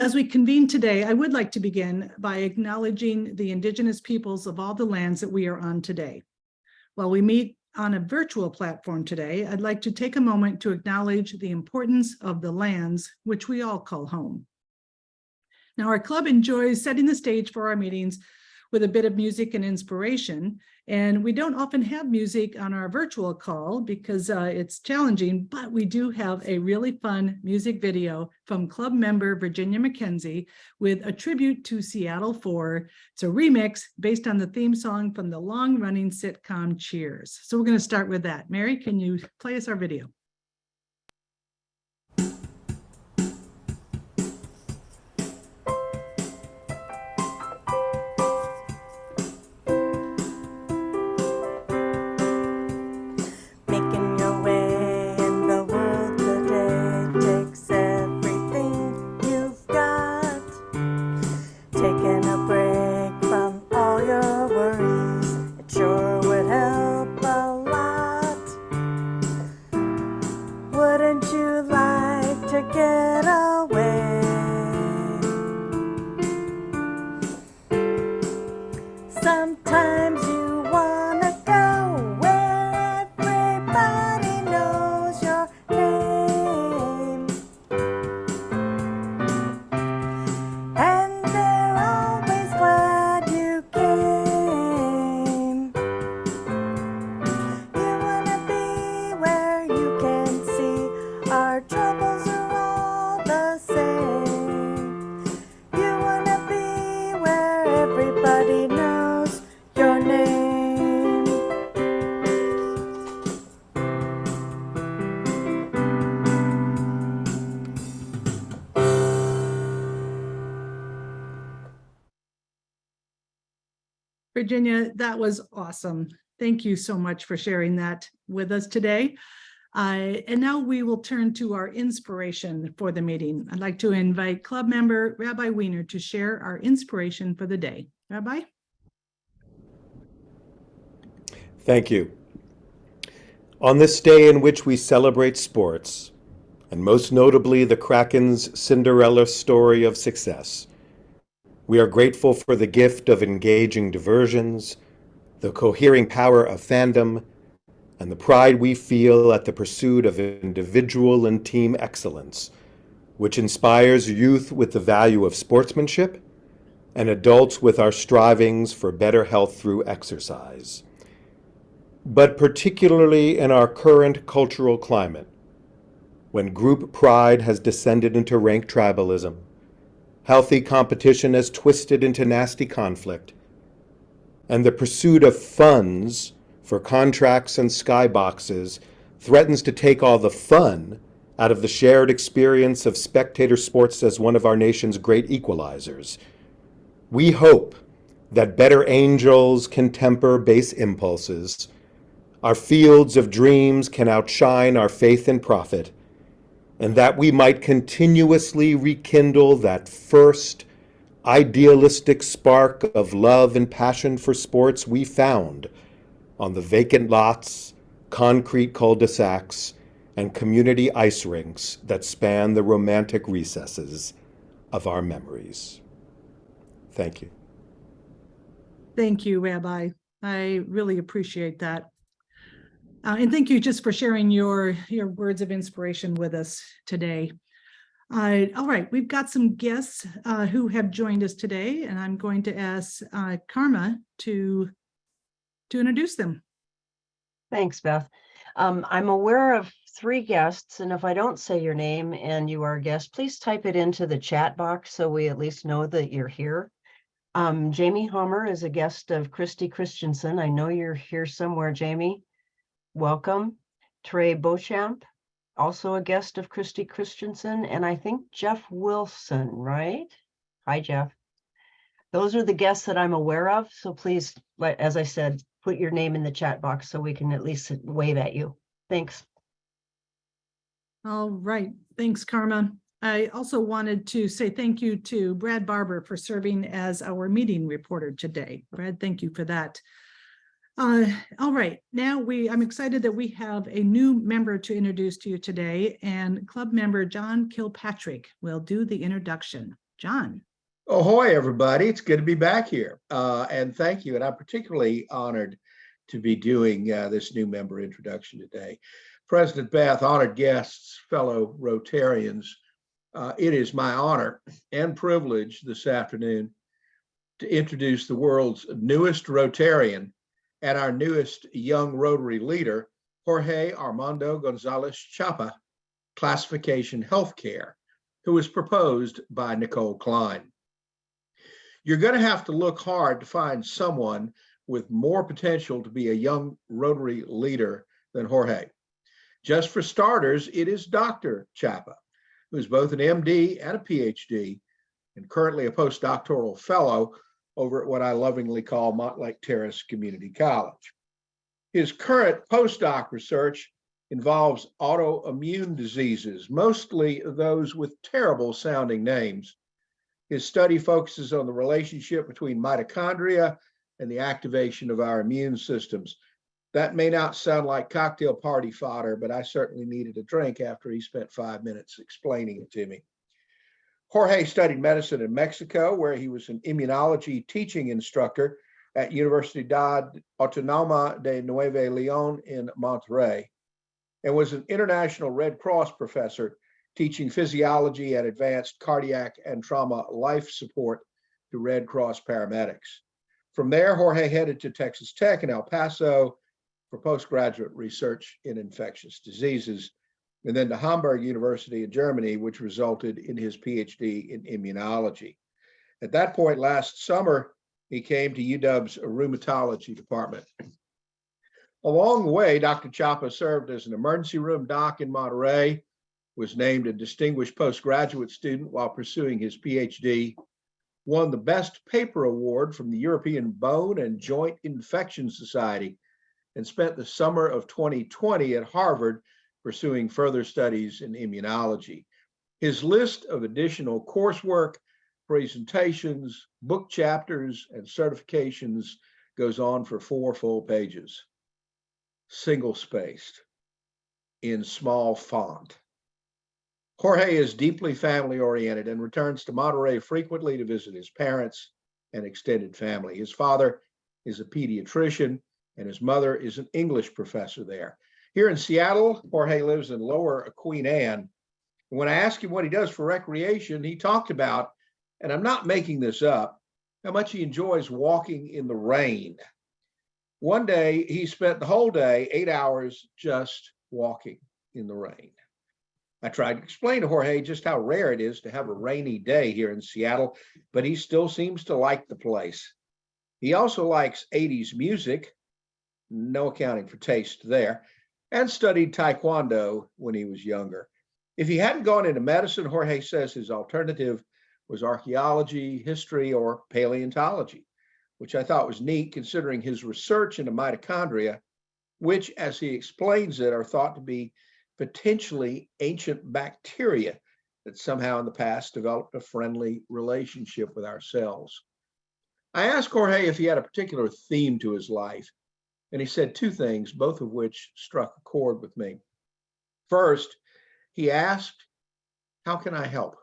As we convene today, I would like to begin by acknowledging the Indigenous peoples of all the lands that we are on today. While we meet on a virtual platform today, I'd like to take a moment to acknowledge the importance of the lands which we all call home. Now, our club enjoys setting the stage for our meetings with a bit of music and inspiration. And we don't often have music on our virtual call because it's challenging, but we do have a really fun music video from club member Virginia McKenzie with a tribute to Seattle 4. It's a remix based on the theme song from the long-running sitcom Cheers. So we're going to start with that. Mary, can you play us our video? Virginia, that was awesome. Thank you so much for sharing that with us today. And now we will turn to our inspiration for the meeting. I'd like to invite club member Rabbi Weiner to share our inspiration for the day. Rabbi? Thank you. On this day in which we celebrate sports, and most notably the Kraken's Cinderella story of success, we are grateful for the gift of engaging diversions, the cohering power of fandom, and the pride we feel at the pursuit of individual and team excellence, which inspires youth with the value of sportsmanship and adults with our strivings for better health through exercise. But particularly in our current cultural climate, when group pride has descended into rank tribalism, healthy competition has twisted into nasty conflict, and the pursuit of funds for contracts and skyboxes threatens to take all the fun out of the shared experience of spectator sports as one of our nation's great equalizers. We hope that better angels can temper base impulses, our fields of dreams can outshine our faith and profit, and that we might continuously rekindle that first idealistic spark of love and passion for sports we found on the vacant lots, concrete cul-de-sacs, and community ice rinks that span the romantic recesses of our memories. Thank you. Thank you, Rabbi. I really appreciate that. And thank you just for sharing your words of inspiration with us today. All right, we've got some guests who have joined us today, and I'm going to ask Karma to introduce them. Thanks, Beth. I'm aware of 3 guests, and if I don't say your name and you are a guest, please type it into the chat box so we at least know that you're here. Jamie Homer is a guest of Christy Christensen. I know you're here somewhere, Jamie. Welcome. Trey Beauchamp, also a guest of Christy Christensen, and I think Jeff Wilson, right? Hi, Jeff. Those are the guests that I'm aware of, so please, as I said, put your name in the chat box so we can at least wave at you. Thanks. All right. Thanks, Karma. I also wanted to say thank you to Brad Barber for serving as our meeting reporter today. Brad, thank you for that. All right, now I'm excited that we have a new member to introduce to you today, and club member John Kilpatrick will do the introduction. John. Ahoy, everybody. It's good to be back here. And thank you. And I'm particularly honored to be doing this new member introduction today. President Beth, honored guests, fellow Rotarians, it is my honor and privilege this afternoon to introduce the world's newest Rotarian and our newest young Rotary leader, Jorge Armando Gonzalez Chapa, Classification Healthcare, who was proposed by Nicole Klein. You're going to have to look hard to find someone with more potential to be a young Rotary leader than Jorge. Just for starters, it is Dr. Chapa, who is both an MD and a PhD, and currently a postdoctoral fellow over at what I lovingly call Montlake Terrace Community College. His current postdoc research involves autoimmune diseases, mostly those with terrible sounding names. His study focuses on the relationship between mitochondria and the activation of our immune systems. That may not sound like cocktail party fodder, but I certainly needed a drink after he spent 5 minutes explaining it to me. Jorge studied medicine in Mexico, where he was an immunology teaching instructor at Universidad Autónoma de Nuevo León in Monterrey, and was an International Red Cross professor teaching physiology and advanced cardiac and trauma life support to Red Cross paramedics. From there, Jorge headed to Texas Tech in El Paso for postgraduate research in infectious diseases, and then to Hamburg University in Germany, which resulted in his PhD in immunology. At that point last summer, he came to UW's rheumatology department. Along the way, Dr. Chapa served as an emergency room doc in Monterrey, was named a distinguished postgraduate student while pursuing his PhD, won the Best Paper Award from the European Bone and Joint Infection Society, and spent the summer of 2020 at Harvard pursuing further studies in immunology. His list of additional coursework, presentations, book chapters, and certifications goes on for 4 full pages, single-spaced, in small font. Jorge is deeply family-oriented and returns to Monterrey frequently to visit his parents and extended family. His father is a pediatrician, and his mother is an English professor there. Here in Seattle, Jorge lives in Lower Queen Anne. And when I asked him what he does for recreation, he talked about, and I'm not making this up, how much he enjoys walking in the rain. One day, he spent the whole day, 8 hours, just walking in the rain. I tried to explain to Jorge just how rare it is to have a rainy day here in Seattle, but he still seems to like the place. He also likes 80s music, no accounting for taste there, and studied Taekwondo when he was younger. If he hadn't gone into medicine, Jorge says his alternative was archaeology, history, or paleontology, which I thought was neat considering his research into mitochondria, which, as he explains it, are thought to be potentially ancient bacteria that somehow in the past developed a friendly relationship with our cells. I asked Jorge if he had a particular theme to his life, and he said 2 things, both of which struck a chord with me. First, he asked, "How can I help?"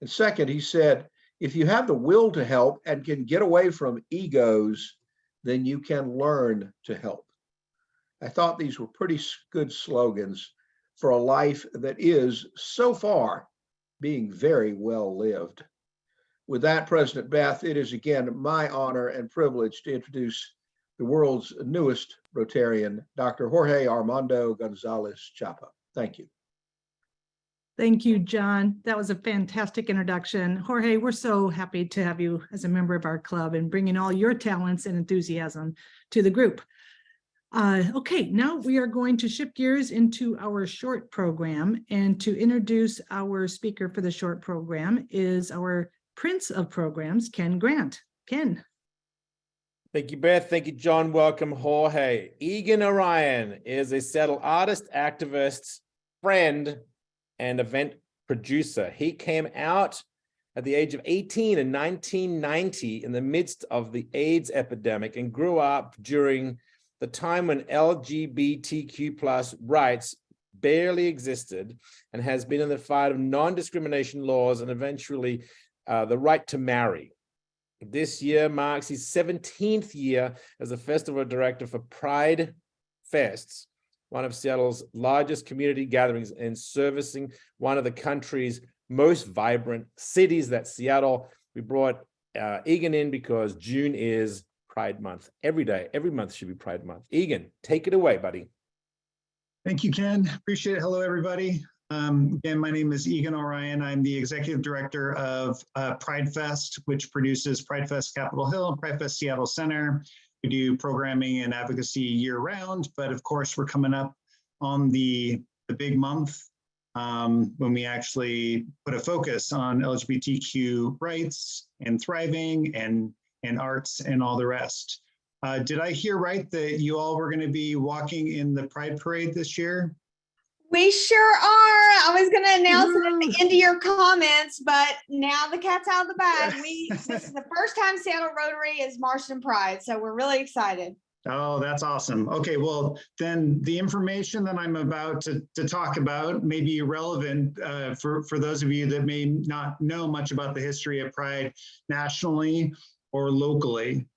And second, he said, "If you have the will to help and can get away from egos, then you can learn to help." I thought these were pretty good slogans for a life that is, so far, being very well lived. With that, President Beth, it is again my honor and privilege to introduce the world's newest Rotarian, Dr. Jorge Armando Gonzalez Chapa. Thank you. Thank you, John. That was a fantastic introduction. Jorge, we're so happy to have you as a member of our club and bringing all your talents and enthusiasm to the group. Okay, now we are going to shift gears into our short program, and to introduce our speaker for the short program is our Prince of Programs, Ken Grant. Ken. Thank you, Beth. Thank you, John. Welcome, Jorge. Egan Orion is a Seattle artist, activist, friend, and event producer. He came out at the age of 18 in 1990 in the midst of the AIDS epidemic and grew up during the time when LGBTQ+ rights barely existed and has been in the fight of non-discrimination laws and eventually the right to marry. This year marks his 17th year as a festival director for Pride Fests, one of Seattle's largest community gatherings and servicing one of the country's most vibrant cities, that's Seattle. We brought Egan in because June is Pride Month. Every day, every month should be Pride Month. Egan, take it away, buddy. Thank you, Ken. Appreciate it. Hello, everybody. Again, my name is Egan Orion. I'm the executive director of Pride Fest, which produces Pride Fest Capitol Hill and Pride Fest Seattle Center. We do programming and advocacy year round, but of course, we're coming up on the big month when we actually put a focus on LGBTQ rights and thriving and arts and all the rest. Did I hear right that you all were going to be walking in the Pride Parade this year? We sure are. I was going to announce it at the end of your comments, but now the cat's out of the bag. This is the first time Seattle Rotary is marched in Pride, so we're really excited. Oh, that's awesome. Okay, well, then the information that I'm about to talk about may be relevant for those of you that may not know much about the history of Pride nationally or locally.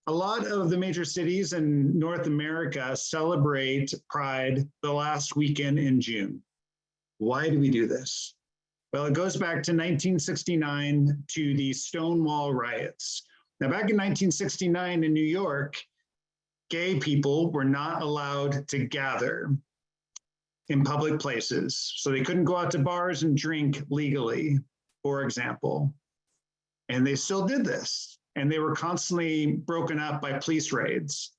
A lot of the major cities in North America celebrate Pride the last weekend in June. Why do we do this? Well, it goes back to 1969 to the Stonewall riots. Now, back in 1969 in New York, gay people were not allowed to gather in public places. So they couldn't go out to bars and drink legally, for example. And they still did this. And they were constantly broken up by police raids.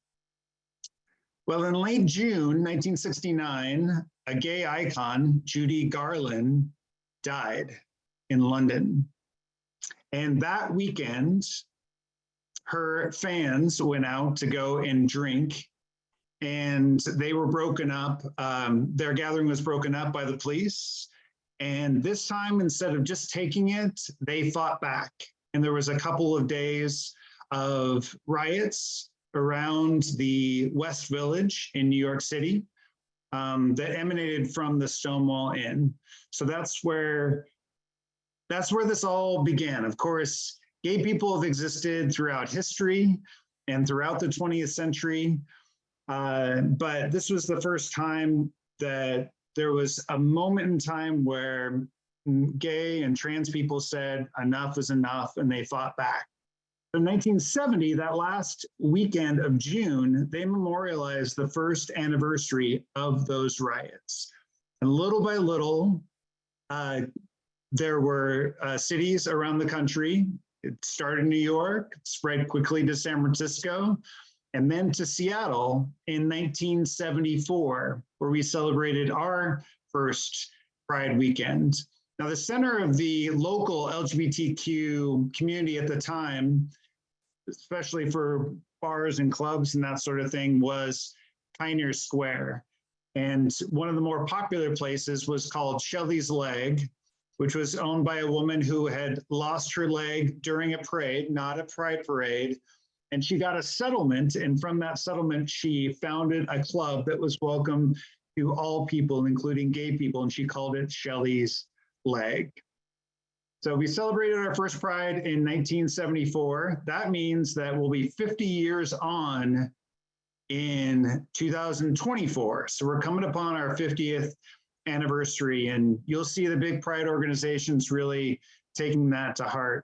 Well, in late June 1969, a gay icon, Judy Garland, died in London. And that weekend, her fans went out to go and drink, and they were broken up. Their gathering was broken up by the police. And this time, instead of just taking it, they fought back. And there was a couple of days of riots around the West Village in New York City that emanated from the Stonewall Inn. So that's where this all began. Of course, gay people have existed throughout history and throughout the 20th century. But this was the first time that there was a moment in time where gay and trans people said enough is enough, and they fought back. In 1970, that last weekend of June, they memorialized the first anniversary of those riots. And little by little, there were cities around the country. It started in New York, spread quickly to San Francisco, and then to Seattle in 1974, where we celebrated our first Pride weekend. Now, the center of the local LGBTQ community at the time, especially for bars and clubs and that sort of thing, was Pioneer Square. And one of the more popular places was called Shelley's Leg, which was owned by a woman who had lost her leg during a parade, not a Pride parade. And she got a settlement. And from that settlement, she founded a club that was welcome to all people, including gay people. And she called it Shelley's Leg. So we celebrated our first Pride in 1974. That means that we'll be 50 years on in 2024. So we're coming upon our 50th anniversary, and you'll see the big Pride organizations really taking that to heart.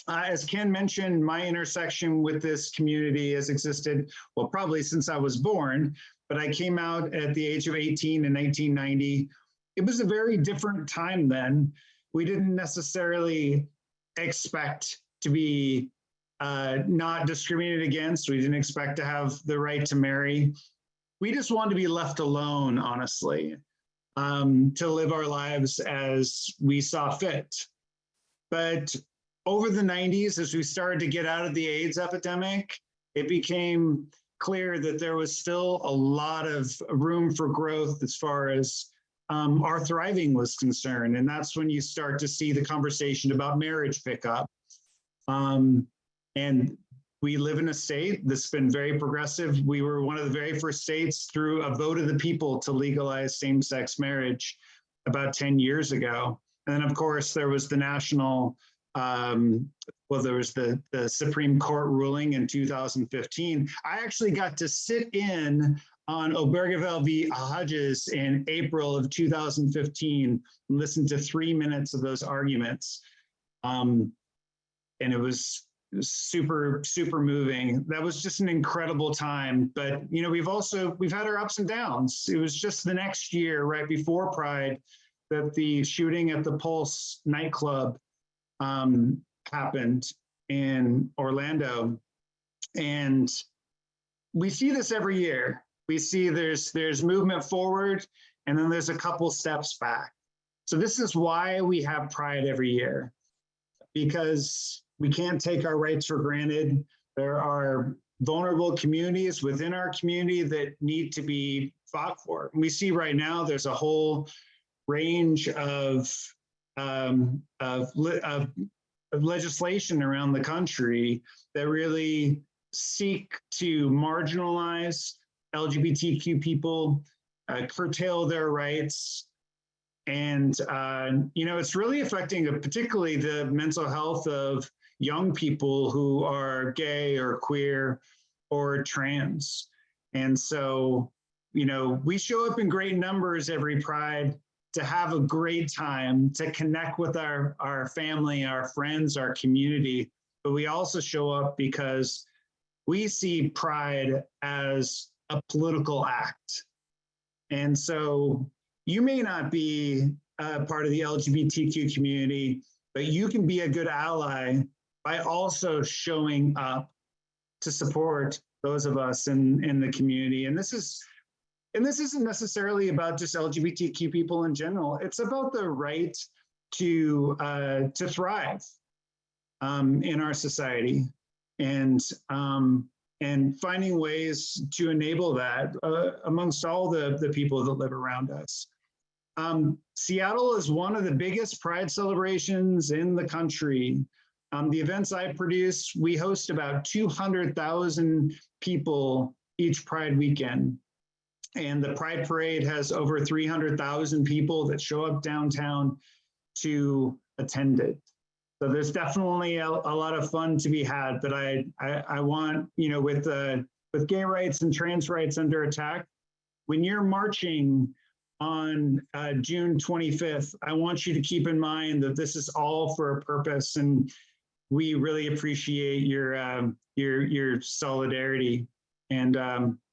As Ken mentioned, my intersection with this community has existed, well, probably since I was born, but I came out at the age of 18 in 1990. It was a very different time then. We didn't necessarily expect to be not discriminated against. We didn't expect to have the right to marry. We just wanted to be left alone, honestly, to live our lives as we saw fit. But over the 90s, as we started to get out of the AIDS epidemic, it became clear that there was still a lot of room for growth as far as our thriving was concerned. And that's when you start to see the conversation about marriage pick up. And we live in a state that's been very progressive. We were one of the very first states through a vote of the people to legalize same-sex marriage about 10 years ago. And then, of course, there was the national, there was the Supreme Court ruling in 2015. I actually got to sit in on Obergefell v. Hodges in April of 2015 and listen to 3 minutes of those arguments. And it was super, super moving. That was just an incredible time. But, you know, we've had our ups and downs. It was just the next year, right before Pride, that the shooting at the Pulse nightclub happened in Orlando. And we see this every year. We see there's movement forward, and then there's a couple steps back. So this is why we have Pride every year, because we can't take our rights for granted. There are vulnerable communities within our community that need to be fought for. And we see right now there's a whole range of legislation around the country that really seek to marginalize LGBTQ people, curtail their rights. And, you know, it's really affecting particularly the mental health of young people who are gay or queer or trans. And so, you know, we show up in great numbers every Pride to have a great time, to connect with our family, our friends, our community. But we also show up because we see Pride as a political act. And so you may not be part of the LGBTQ community, but you can be a good ally by also showing up to support those of us in the community. And this isn't necessarily about just LGBTQ people in general. It's about the right to thrive in our society, and finding ways to enable that amongst all the people that live around us. Seattle is one of the biggest Pride celebrations in the country. The events I produce, we host about 200,000 people each Pride weekend. And the Pride Parade has over 300,000 people that show up downtown to attend it. So there's definitely a lot of fun to be had, but I want, you know, with gay rights and trans rights under attack, when you're marching on June 25th, I want you to keep in mind that this is all for a purpose, and we really appreciate your solidarity. And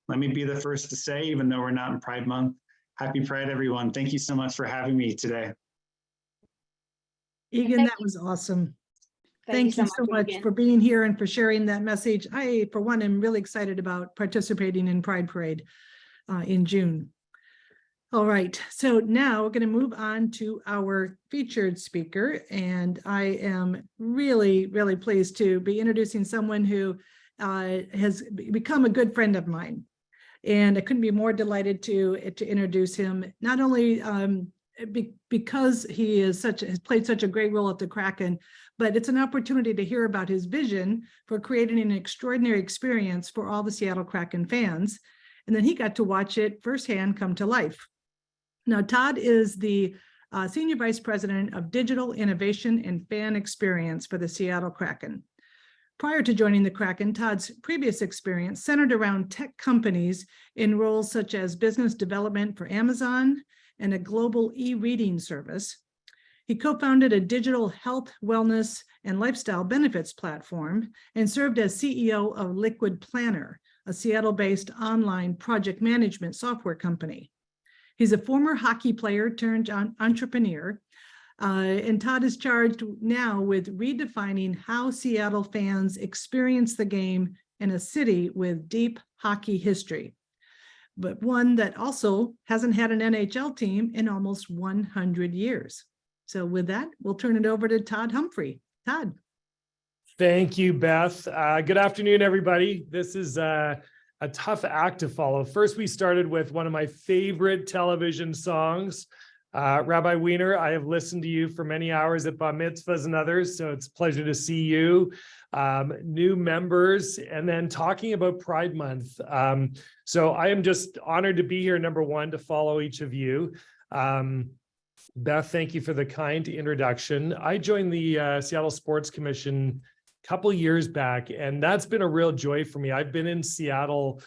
let me be the first to say, even though we're not in Pride Month, happy Pride, everyone. Thank you so much for having me today. Egan, that was awesome. Thank you so much Egan. for being here and for sharing that message. I, for one, am really excited about participating in Pride Parade in June. All right, so now we're going to move on to our featured speaker, and I am really, really pleased to be introducing someone who has become a good friend of mine. And I couldn't be more delighted to introduce him, not only because he has played such a great role at the Kraken, but it's an opportunity to hear about his vision for creating an extraordinary experience for all the Seattle Kraken fans. And then he got to watch it firsthand come to life. Now, Todd is the Senior Vice President of Digital Innovation and Fan Experience for the Seattle Kraken. Prior to joining the Kraken, Todd's previous experience centered around tech companies in roles such as business development for Amazon and a global e-reading service. He co-founded a digital health, wellness, and lifestyle benefits platform and served as CEO of Liquid Planner, a Seattle-based online project management software company. He's a former hockey player turned entrepreneur, and Todd is charged now with redefining how Seattle fans experience the game in a city with deep hockey history, but one that also hasn't had an NHL team in almost 100 years. So with that, we'll turn it over to Todd Humphrey. Todd. Thank you, Beth. Good afternoon, everybody. This is a tough act to follow. First, we started with one of my favorite television songs Rabbi Wiener, I have listened to you for many hours at bar mitzvahs and others, so it's a pleasure to see you. New members, and then talking about Pride Month. So I am just honored to be here, number one, to follow each of you. Beth, thank you for the kind introduction. I joined the Seattle Sports Commission a couple years back, and that's been a real joy for me. I've been in Seattle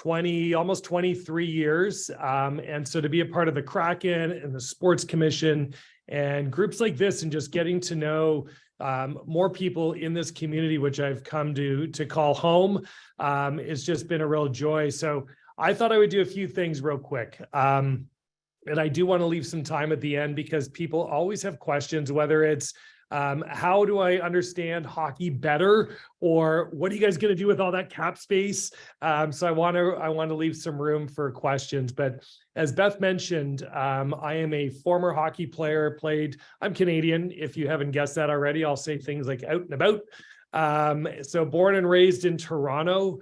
almost 23 years. And so to be a part of the Kraken and the Sports Commission and groups like this, and just getting to know more people in this community, which I've come to call home, it's just been a real joy. So I thought I would do a few things real quick. And I do want to leave some time at the end because people always have questions, whether it's how do I understand hockey better, or what are you guys going to do with all that cap space? So I want to leave some room for questions. But as Beth mentioned, I am a former hockey player. I'm Canadian. If you haven't guessed that already, I'll say things like out and about. So born and raised in Toronto.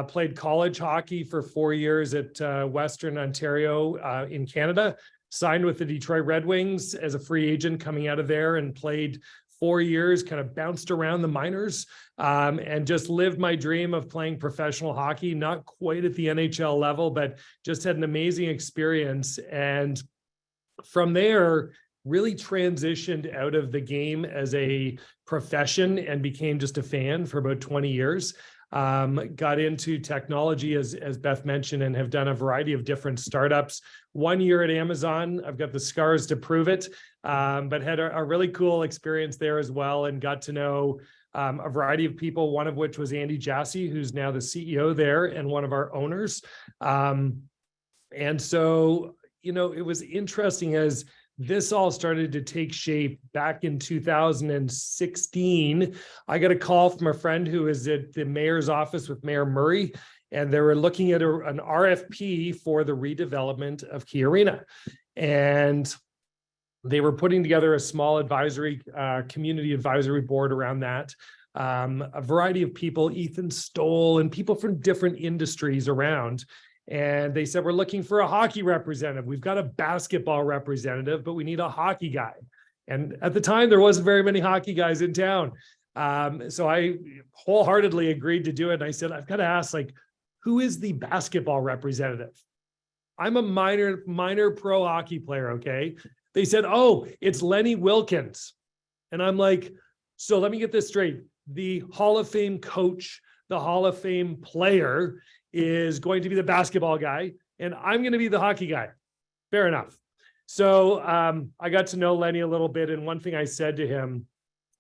Played college hockey for 4 years at Western Ontario in Canada. Signed with the Detroit Red Wings as a free agent coming out of there, and played 4 years, kind of bounced around the minors, and just lived my dream of playing professional hockey, not quite at the NHL level, but just had an amazing experience. And from there, really transitioned out of the game as a profession and became just a fan for about 20 years. Got into technology, as Beth mentioned, and have done a variety of different startups. 1 year at Amazon, I've got the scars to prove it, but had a really cool experience there as well, and got to know a variety of people, one of which was Andy Jassy, who's now the CEO there and one of our owners. And so, it was interesting as this all started to take shape back in 2016. I got a call from a friend who is at the mayor's office with Mayor Murray, and they were looking at an RFP for the redevelopment of Key Arena. And they were putting together a small community advisory board around that. A variety of people, Ethan Stoll, and people from different industries around. And they said, we're looking for a hockey representative. We've got a basketball representative, but we need a hockey guy. And at the time, there wasn't very many hockey guys in town. So I wholeheartedly agreed to do it. And I said, I've got to ask, who is the basketball representative? I'm a minor pro hockey player, okay? They said, oh, it's Lenny Wilkins. And I'm like, so let me get this straight. The Hall of Fame coach, the Hall of Fame player is going to be the basketball guy, and I'm going to be the hockey guy. Fair enough. So I got to know Lenny a little bit, and one thing I said to him,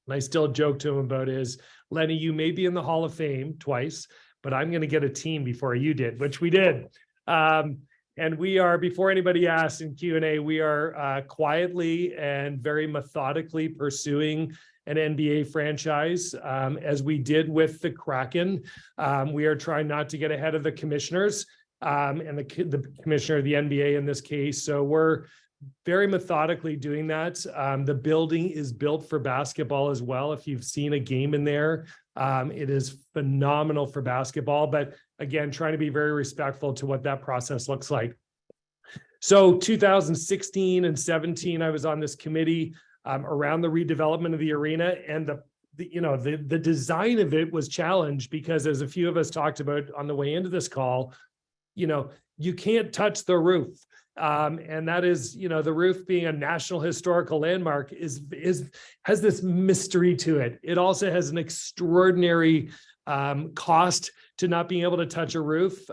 and I still joke to him about, is, Lenny, you may be in the Hall of Fame twice, but I'm going to get a team before you did, which we did. And we are, before anybody asks in Q&A, we are quietly and very methodically pursuing an NBA franchise, as we did with the Kraken. We are trying not to get ahead of the commissioners, and the commissioner of the NBA in this case. So we're very methodically doing that. The building is built for basketball as well. If you've seen a game in there, it is phenomenal for basketball. But again, trying to be very respectful to what that process looks like. So 2016 and 17, I was on this committee around the redevelopment of the arena, and the design of it was challenged because, as a few of us talked about on the way into this call, you can't touch the roof. And that is, the roof being a National Historical Landmark has this mystery to it. It also has an extraordinary cost to not being able to touch a roof.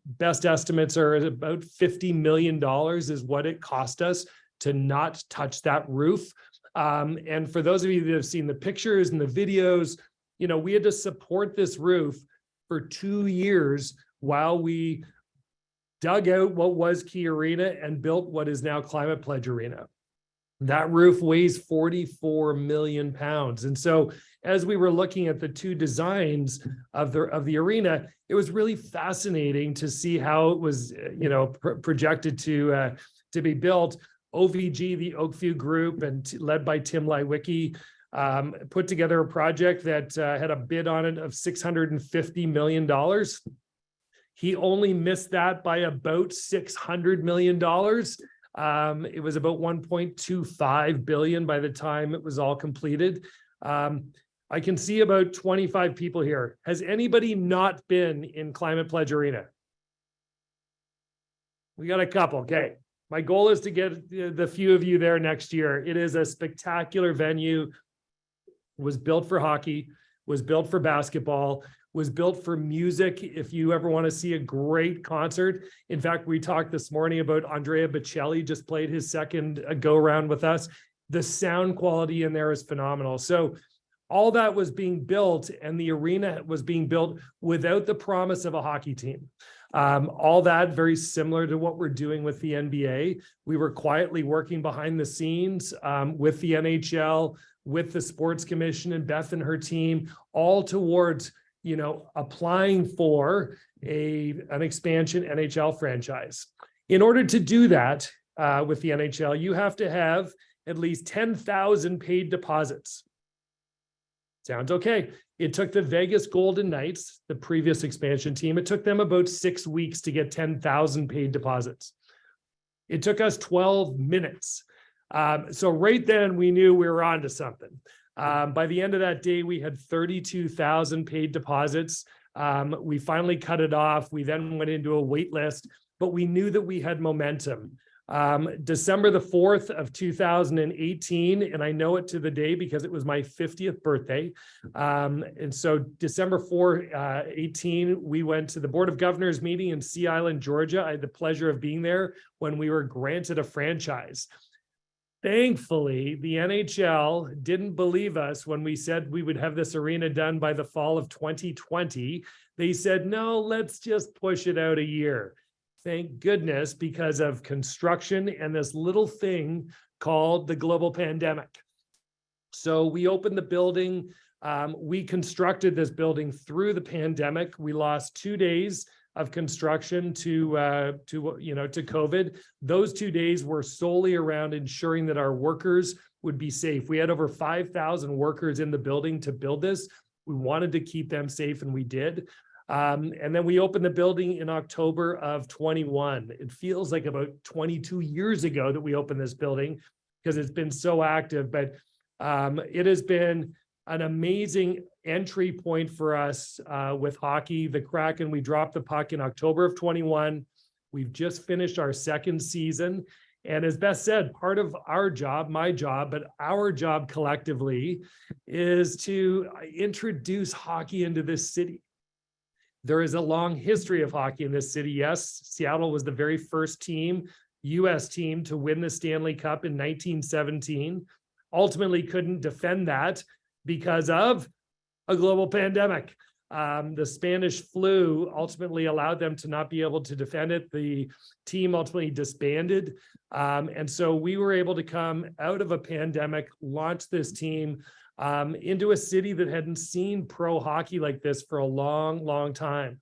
Best estimates are about $50 million is what it cost us to not touch that roof. And for those of you that have seen the pictures and the videos, we had to support this roof for 2 years while we dug out what was Key Arena and built what is now Climate Pledge Arena. That roof weighs 44 million pounds. And so as we were looking at the two designs of the arena, it was really fascinating to see how it was, projected to be built. OVG, the Oakview Group, and led by Tim Lywicki, put together a project that had a bid on it of $650 million. He only missed that by about $600 million. It was about 1.25 billion by the time it was all completed. I can see about 25 people here. Has anybody not been in Climate Pledge Arena? We got a couple. Okay. My goal is to get the few of you there next year. It is a spectacular venue. Was built for hockey, was built for basketball, was built for music. If you ever want to see a great concert. In fact, we talked this morning about Andrea Bocelli just played his second go round with us. The sound quality in there is phenomenal. So all that was being built, and the arena was being built without the promise of a hockey team. All that very similar to what we're doing with the NBA. We were quietly working behind the scenes with the NHL, with the Sports Commission and Beth and her team, all towards, you know, applying for an expansion NHL franchise. In order to do that with the NHL, you have to have at least 10,000 paid deposits. Sounds okay. It took the Vegas Golden Knights, the previous expansion team, it took them about 6 weeks to get 10,000 paid deposits. It took us 12 minutes. So right then we knew we were onto something. By the end of that day, we had 32,000 paid deposits. We finally cut it off. We then went into a wait list, but we knew that we had momentum. December the 4th of 2018, and I know it to the day because it was my 50th birthday. And so December 4, 18, we went to the Board of Governors meeting in Sea Island, Georgia. I had the pleasure of being there when we were granted a franchise. Thankfully, the NHL didn't believe us when we said we would have this arena done by the fall of 2020. They said, no, let's just push it out a year. Thank goodness, because of construction and this little thing called the global pandemic. So we opened the building. We constructed this building through the pandemic. We lost 2 days of construction to COVID. Those 2 days were solely around ensuring that our workers would be safe. We had over 5,000 workers in the building to build this. We wanted to keep them safe, and we did. And then we opened the building in October of 21. It feels like about 22 years ago that we opened this building because it's been so active, but it has been an amazing entry point for us with hockey. The Kraken, we dropped the puck in October of 21. We've just finished our second season. And as Beth said, part of our job, my job, but our job collectively is to introduce hockey into this city. There is a long history of hockey in this city. Yes, Seattle was the very first team, U.S. team, to win the Stanley Cup in 1917. Ultimately couldn't defend that because of a global pandemic. The Spanish flu ultimately allowed them to not be able to defend it. The team ultimately disbanded. And so we were able to come out of a pandemic, launch this team into a city that hadn't seen pro hockey like this for a long, long time.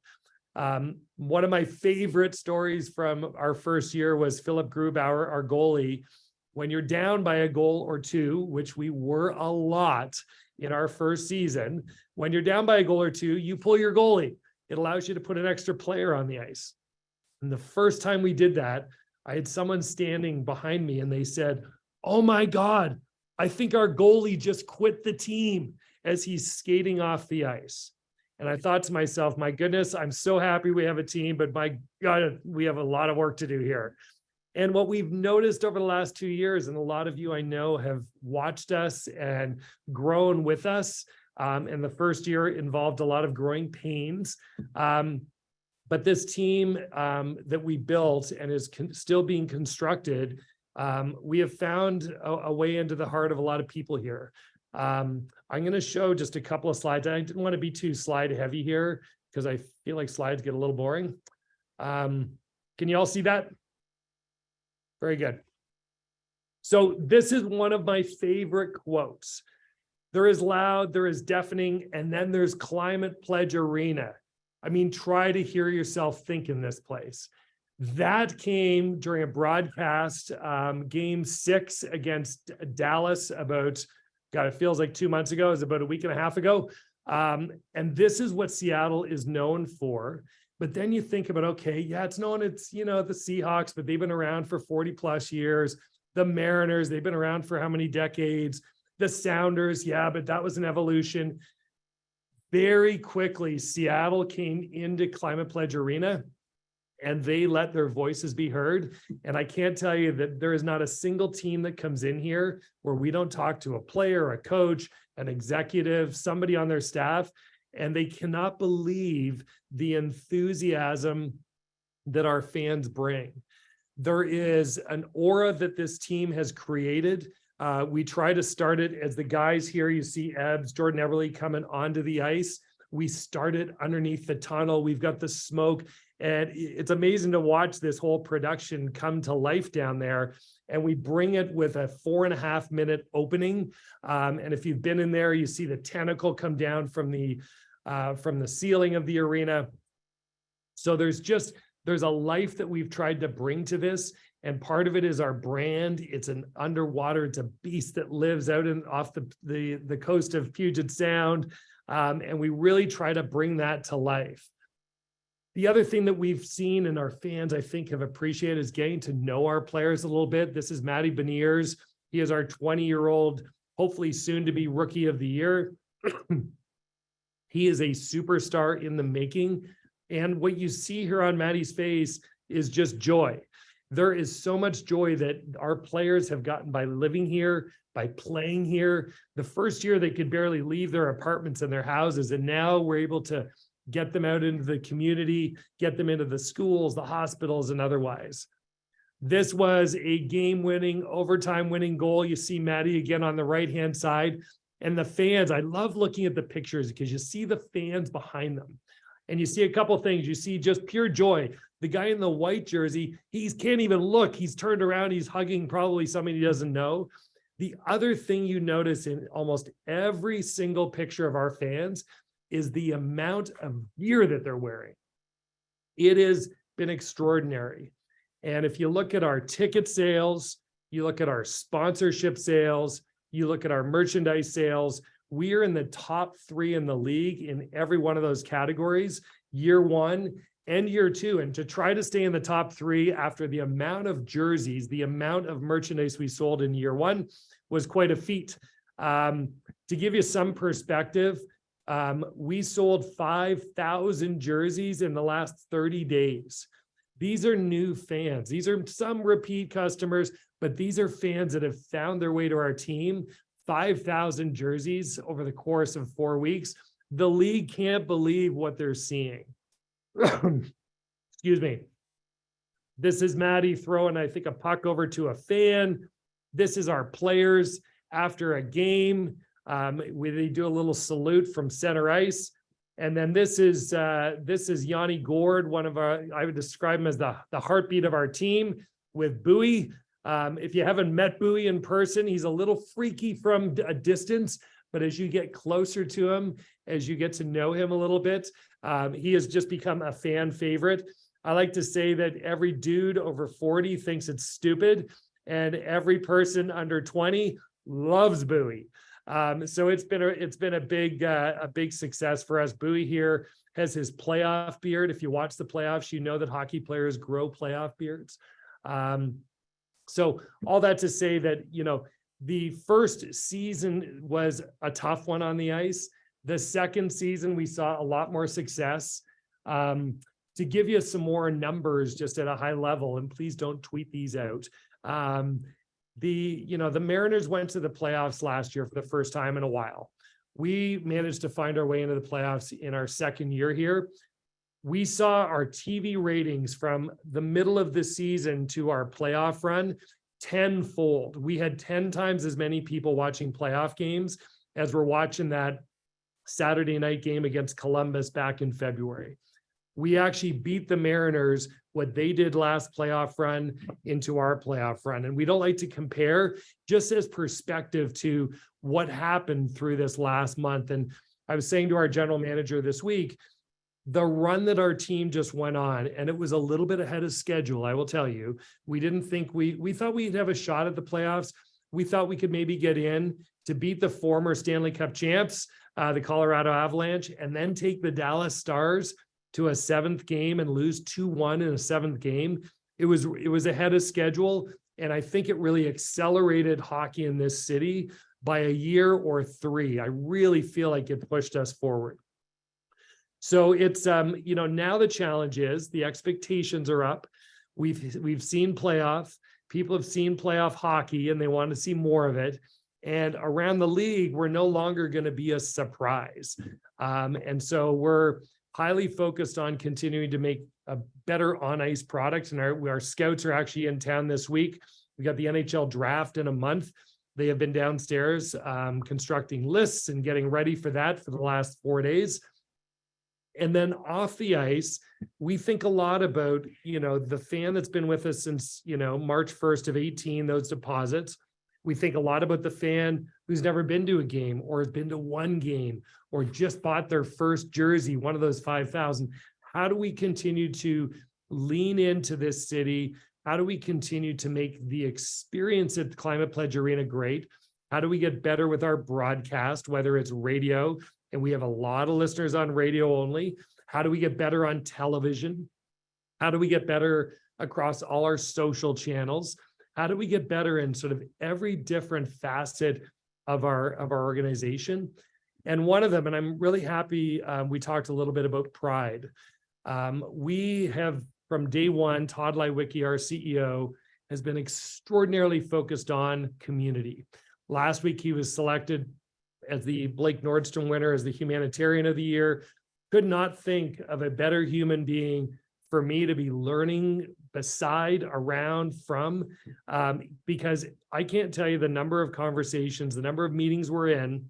One of my favorite stories from our first year was Philip Grubauer, our goalie. When you're down by a goal or two, which we were a lot in our first season, when you're down by a goal or two, you pull your goalie. It allows you to put an extra player on the ice. And the first time we did that, I had someone standing behind me and they said, "Oh my God, I think our goalie just quit the team," as he's skating off the ice. And I thought to myself, my goodness, I'm so happy we have a team, but my God, we have a lot of work to do here. And what we've noticed over the last 2 years, and a lot of you I know have watched us and grown with us, and the first year involved a lot of growing pains. But this team that we built and is still being constructed, we have found a way into the heart of a lot of people here. I'm going to show just a couple of slides. I didn't want to be too slide heavy here because I feel like slides get a little boring. Can you all see that? Very good. So this is one of my favorite quotes. There is loud, there is deafening, and then there's Climate Pledge Arena. I mean, try to hear yourself think in this place. That came during a broadcast, game 6 against Dallas about, God, it feels like 2 months ago. It was about a week and a half ago. And this is what Seattle is known for. But then you think about, okay, yeah, it's known it's, the Seahawks, but they've been around for 40 plus years. The Mariners, they've been around for how many decades? The Sounders, yeah, but that was an evolution. Very quickly, Seattle came into Climate Pledge Arena and they let their voices be heard. And I can't tell you that there is not a single team that comes in here where we don't talk to a player, a coach, an executive, somebody on their staff, and they cannot believe the enthusiasm that our fans bring. There is an aura that this team has created. We try to start it as the guys here, you see Ebbs, Jordan Everly coming onto the ice. We started underneath the tunnel. We've got the smoke, and it's amazing to watch this whole production come to life down there. And we bring it with a 4.5 minute opening. And if you've been in there, you see the tentacle come down from the ceiling of the arena. So there's a life that we've tried to bring to this. And part of it is our brand. It's an underwater, it's a beast that lives out off the coast of Puget Sound. And we really try to bring that to life. The other thing that we've seen and our fans, I think, have appreciated is getting to know our players a little bit. This is Matty Beniers. He is our 20-year-old, hopefully soon to be Rookie of the Year. He is a superstar in the making. And what you see here on Matty's face is just joy. There is so much joy that our players have gotten by living here, by playing here. The first year they could barely leave their apartments and their houses, and now we're able to get them out into the community, get them into the schools, the hospitals, and otherwise. This was a game-winning, overtime-winning goal. You see Matty again on the right-hand side. And the fans, I love looking at the pictures because you see the fans behind them. And you see a couple things. You see just pure joy. The guy in the white jersey, he can't even look. He's turned around. He's hugging probably somebody he doesn't know. The other thing you notice in almost every single picture of our fans is the amount of gear that they're wearing. It has been extraordinary. And if you look at our ticket sales, you look at our sponsorship sales, you look at our merchandise sales, we are in the top 3 in the league in every one of those categories, year 1 and year 2. And to try to stay in the top 3 after the amount of jerseys, the amount of merchandise we sold in year 1 was quite a feat. To give you some perspective, we sold 5,000 jerseys in the last 30 days. These are new fans. These are some repeat customers, but these are fans that have found their way to our team. 5,000 jerseys over the course of 4 weeks. The league can't believe what they're seeing. Excuse me. This is Matty throwing, I think, a puck over to a fan. This is our players after a game. They do a little salute from center ice. And then this is Yanni Gord, one of our, I would describe him as the heartbeat of our team, with Bowie. If you haven't met Bowie in person, he's a little freaky from a distance, but as you get closer to him, as you get to know him a little bit, he has just become a fan favorite. I like to say that every dude over 40 thinks it's stupid, and every person under 20 loves Bowie. So it's been a big success for us. Bowie here has his playoff beard. If you watch the playoffs, you know that hockey players grow playoff beards. So all that to say that, the first season was a tough one on the ice. The second season, we saw a lot more success. To give you some more numbers just at a high level, and please don't tweet these out. The Mariners went to the playoffs last year for the first time in a while. We managed to find our way into the playoffs in our second year here. We saw our TV ratings from the middle of the season to our playoff run tenfold. We had 10 times as many people watching playoff games as were watching that Saturday night game against Columbus back in February. We actually beat the Mariners, what they did last playoff run, into our playoff run. And we don't like to compare, just as perspective to what happened through this last month. And I was saying to our general manager this week, the run that our team just went on, and it was a little bit ahead of schedule, I will tell you. We didn't think we thought we'd have a shot at the playoffs. We thought we could maybe get in to beat the former Stanley Cup champs, the Colorado Avalanche, and then take the Dallas Stars to a seventh game and lose 2-1 in a seventh game. It was ahead of schedule. And I think it really accelerated hockey in this city by a year or 3. I really feel like it pushed us forward. So it's, now the challenge is the expectations are up. We've seen playoffs. People have seen playoff hockey and they want to see more of it. And around the league, we're no longer going to be a surprise. And so we're highly focused on continuing to make a better on-ice product. And our scouts are actually in town this week. We got the NHL draft in a month. They have been downstairs constructing lists and getting ready for that for the last 4 days. And then off the ice, we think a lot about, the fan that's been with us since, March 1st of 18, those deposits. We think a lot about the fan who's never been to a game or has been to one game or just bought their first jersey, one of those 5,000. How do we continue to lean into this city? How do we continue to make the experience at Climate Pledge Arena great? How do we get better with our broadcast, whether it's radio, and we have a lot of listeners on radio only? How do we get better on television? How do we get better across all our social channels? How do we get better in sort of every different facet of our organization? And one of them, and I'm really happy, we talked a little bit about pride. We have, from day one, Todd, our CEO, has been extraordinarily focused on community. Last week, he was selected as the Blake Nordstrom winner, as the Humanitarian of the Year. Could not think of a better human being for me to be learning beside, around, from, because I can't tell you the number of conversations, the number of meetings we're in,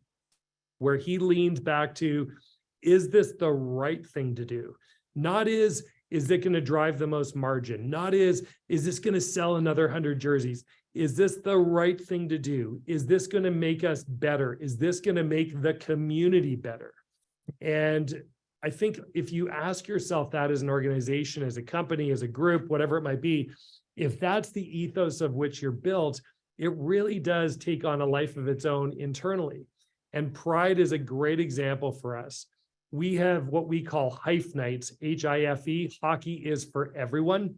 where he leaned back to, is this the right thing to do? Not is it going to drive the most margin? Not is this going to sell another 100 jerseys? Is this the right thing to do? Is this going to make us better? Is this going to make the community better? And I think if you ask yourself that as an organization, as a company, as a group, whatever it might be, if that's the ethos of which you're built, it really does take on a life of its own internally. And Pride is a great example for us. We have what we call HIFE nights, HIFE, hockey is for everyone.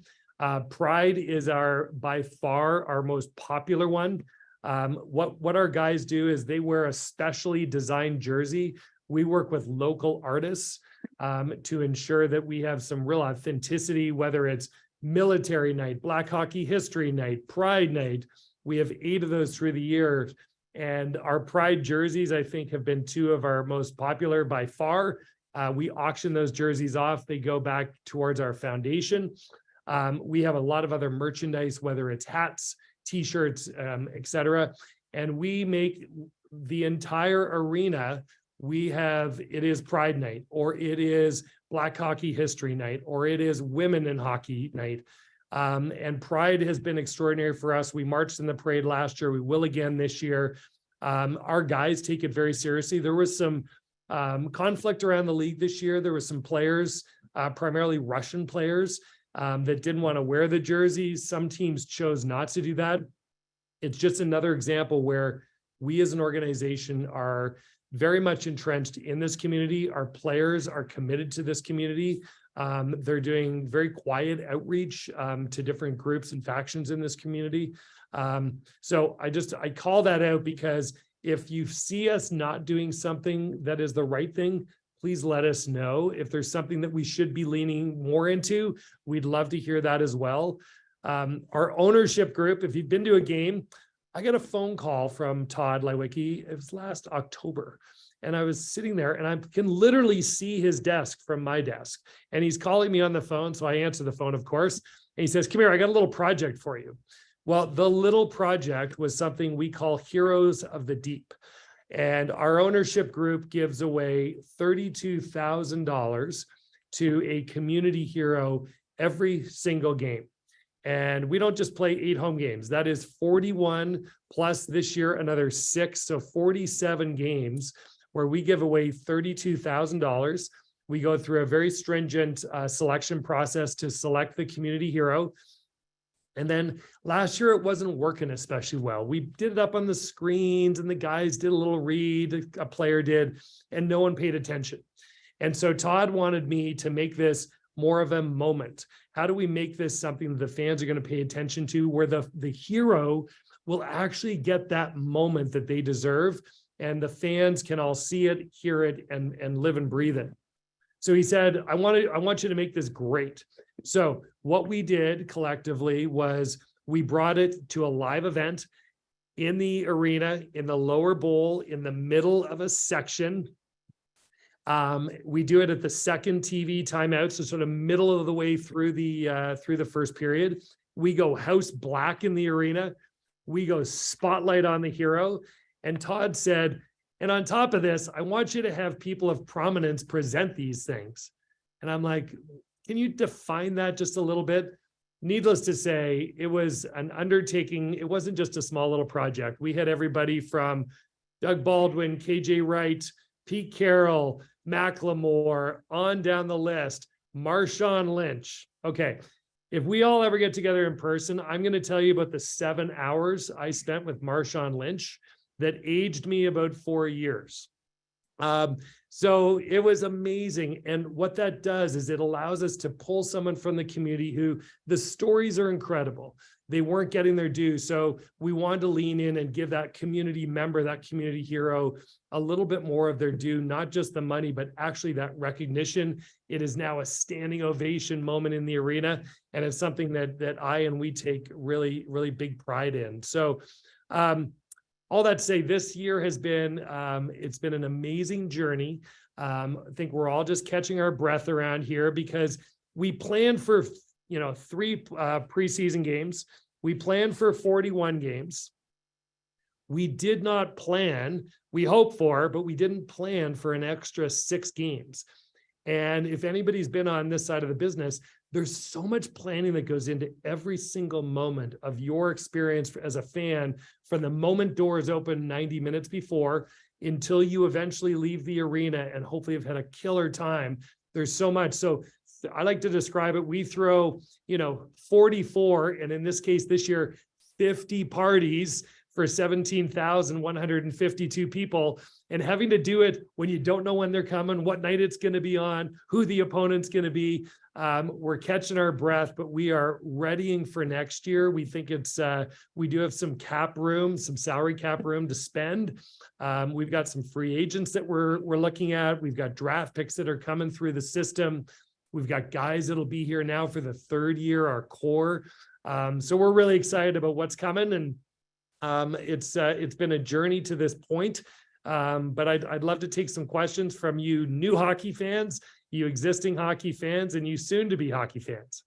Pride is by far our most popular one. What our guys do is they wear a specially designed jersey. We work with local artists to ensure that we have some real authenticity, whether it's military night, Black Hockey History Night, Pride Night. We have 8 of those through the year. And our Pride jerseys, I think, have been 2 of our most popular by far. We auction those jerseys off. They go back towards our foundation. We have a lot of other merchandise, whether it's hats, T-shirts, etc. And we make the entire arena. It is Pride Night, or it is Black Hockey History Night, or it is Women in Hockey Night. And Pride has been extraordinary for us. We marched in the parade last year. We will again this year. Our guys take it very seriously. There was some conflict around the league this year. There were some players, primarily Russian players, that didn't want to wear the jerseys. Some teams chose not to do that. It's just another example where we as an organization are very much entrenched in this community. Our players are committed to this community. They're doing very quiet outreach to different groups and factions in this community. So I call that out because if you see us not doing something that is the right thing, please let us know. If there's something that we should be leaning more into, we'd love to hear that as well. Our ownership group, if you've been to a game, I got a phone call from Todd Lewicki. It was last October. And I was sitting there and I can literally see his desk from my desk. And he's calling me on the phone. So I answer the phone, of course. And he says, come here, I got a little project for you. Well, the little project was something we call Heroes of the Deep. And our ownership group gives away $32,000 to a community hero every single game. And we don't just play 8 home games. That is 41 plus this year, another 6. So 47 games where we give away $32,000. We go through a very stringent selection process to select the community hero. And then last year, it wasn't working especially well. We did it up on the screens and the guys did a little read, a player did, and no one paid attention. And so Todd wanted me to make this more of a moment. How do we make this something that the fans are going to pay attention to, where the hero will actually get that moment that they deserve, and the fans can all see it, hear it, and live and breathe it. So he said, I want you to make this great. So what we did collectively was we brought it to a live event in the arena, in the lower bowl, in the middle of a section. We do it at the second TV timeout, so sort of middle of the way through the first period. We go house black in the arena. We go spotlight on the hero. And Todd said, and on top of this, I want you to have people of prominence present these things. And I'm like, can you define that just a little bit? Needless to say, it was an undertaking. It wasn't just a small little project. We had everybody from Doug Baldwin, KJ Wright, Pete Carroll, Macklemore, on down the list, Marshawn Lynch. Okay, if we all ever get together in person, I'm going to tell you about the 7 hours I spent with Marshawn Lynch that aged me about 4 years. So it was amazing. And what that does is it allows us to pull someone from the community who the stories are incredible. They weren't getting their due. So we wanted to lean in and give that community member, that community hero, a little bit more of their due, not just the money, but actually that recognition. It is now a standing ovation moment in the arena. And it's something that I and we take really, really big pride in. So all that to say, this year has been, it's been an amazing journey. I think we're all just catching our breath around here because we planned for, 3 preseason games. We planned for 41 games. We did not plan, we hoped for, but we didn't plan for an extra 6 games. And if anybody's been on this side of the business, there's so much planning that goes into every single moment of your experience as a fan, from the moment doors open 90 minutes before until you eventually leave the arena and hopefully have had a killer time. There's so much. So I like to describe it. We throw, 44, and in this case, this year, 50 parties for 17,152 people, and having to do it when you don't know when they're coming, what night it's going to be on, who the opponent's going to be. We're catching our breath, but we are readying for next year. We think we do have some cap room, some salary cap room to spend. We've got some free agents that we're looking at. We've got draft picks that are coming through the system. We've got guys that'll be here now for the 3rd year, our core. So we're really excited about what's coming, and it's been a journey to this point. But I'd love to take some questions from you new hockey fans, you existing hockey fans, and you soon to be hockey fans.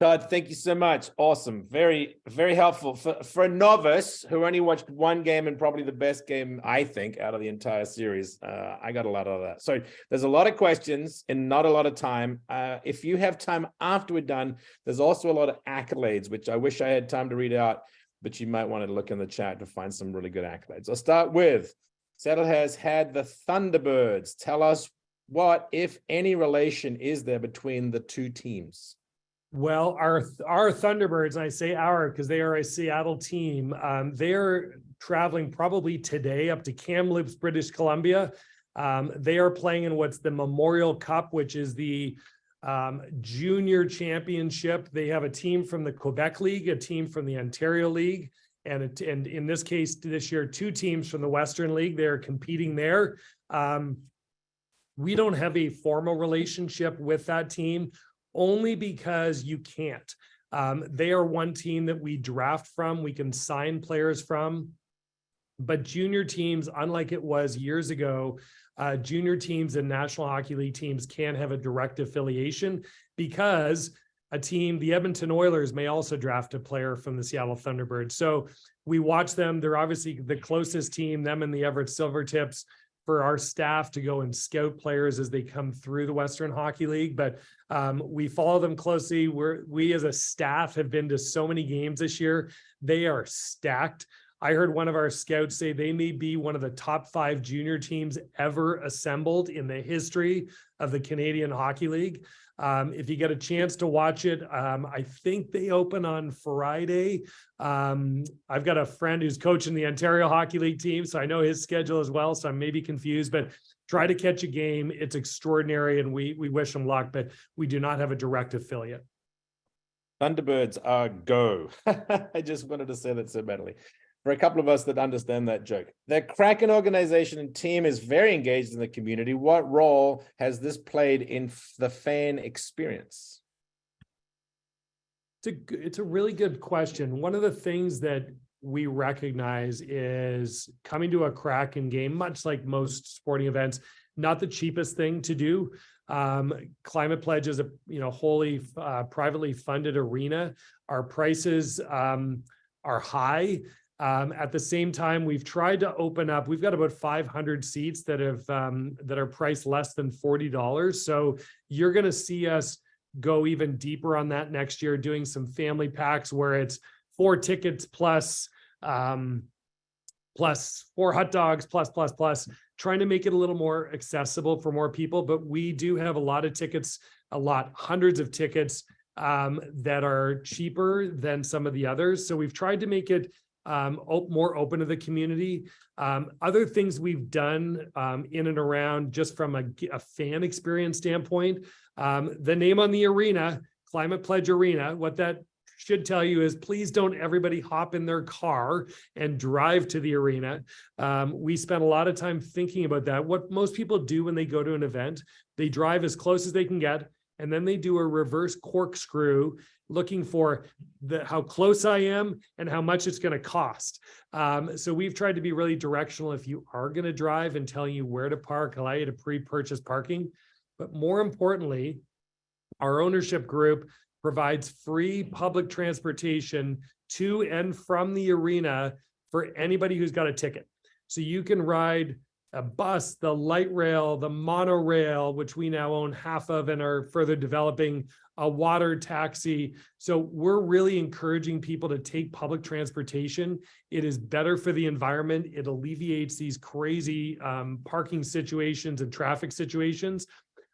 Todd, thank you so much. Awesome. Very, very helpful. For a novice who only watched one game and probably the best game, I think, out of the entire series, I got a lot of that. So there's a lot of questions and not a lot of time. If you have time after we're done, there's also a lot of accolades, which I wish I had time to read out, but you might want to look in the chat to find some really good accolades. I'll start with, Seattle has had the Thunderbirds. Tell us what, if any, relation is there between the two teams? Well, our Thunderbirds, and I say our because they are a Seattle team, they're traveling probably today up to Kamloops, British Columbia. They are playing in what's the Memorial Cup, which is the junior championship. They have a team from the Quebec League, a team from the Ontario League, and in this case, this year, 2 teams from the Western League. They're competing there. We don't have a formal relationship with that team, only because you can't. They are one team that we draft from, we can sign players from, but junior teams, unlike it was years ago, junior teams and National Hockey League teams can have a direct affiliation, because a team, the Edmonton Oilers, may also draft a player from the Seattle Thunderbirds. So we watch them. They're obviously the closest team, them and the Everett Silvertips, for our staff to go and scout players as they come through the Western Hockey League. But we follow them closely. We as a staff have been to so many games this year. They are stacked. I heard one of our scouts say they may be one of the top 5 junior teams ever assembled in the history of the Canadian Hockey League. If you get a chance to watch it, I think they open on Friday. I've got a friend who's coaching the Ontario Hockey League team, so I know his schedule as well, so I may be confused, but try to catch a game. It's extraordinary, and we wish them luck, but we do not have a direct affiliate. Thunderbirds are go. I just wanted to say that so badly. For a couple of us that understand that joke. The Kraken organization and team is very engaged in the community. What role has this played in the fan experience? It's a really good question. One of the things that we recognize is coming to a Kraken game, much like most sporting events, not the cheapest thing to do. Climate Pledge is a wholly privately funded arena. Our prices are high. At the same time, we've tried to open up. We've got about 500 seats that are priced less than $40. So you're going to see us go even deeper on that next year, doing some family packs where it's 4 tickets plus 4 hot dogs plus, trying to make it a little more accessible for more people. But we do have a lot of tickets, hundreds of tickets that are cheaper than some of the others. So we've tried to make it more open to the community. Other things we've done in and around, just from a fan experience standpoint, the name on the arena, Climate Pledge Arena, what that should tell you is please don't everybody hop in their car and drive to the arena. We spent a lot of time thinking about that. What most people do when they go to an event, they drive as close as they can get, and then they do a reverse corkscrew looking for how close I am and how much it's going to cost. So we've tried to be really directional if you are going to drive and tell you where to park, allow you to pre-purchase parking. But more importantly, our ownership group provides free public transportation to and from the arena for anybody who's got a ticket. So you can ride a bus, the light rail, the monorail, which we now own half of and are further developing, a water taxi. So we're really encouraging people to take public transportation. It is better for the environment. It alleviates these crazy parking situations and traffic situations.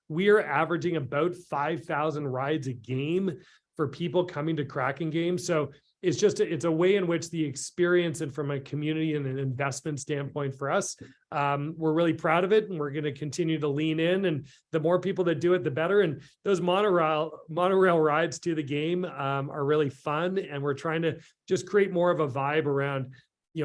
We are averaging about 5,000 rides a game for people coming to Kraken games. So it's a way in which the experience, and from a community and an investment standpoint for us, we're really proud of it, and we're going to continue to lean in. And the more people that do it, the better. And those monorail rides to the game are really fun. And we're trying to just create more of a vibe around,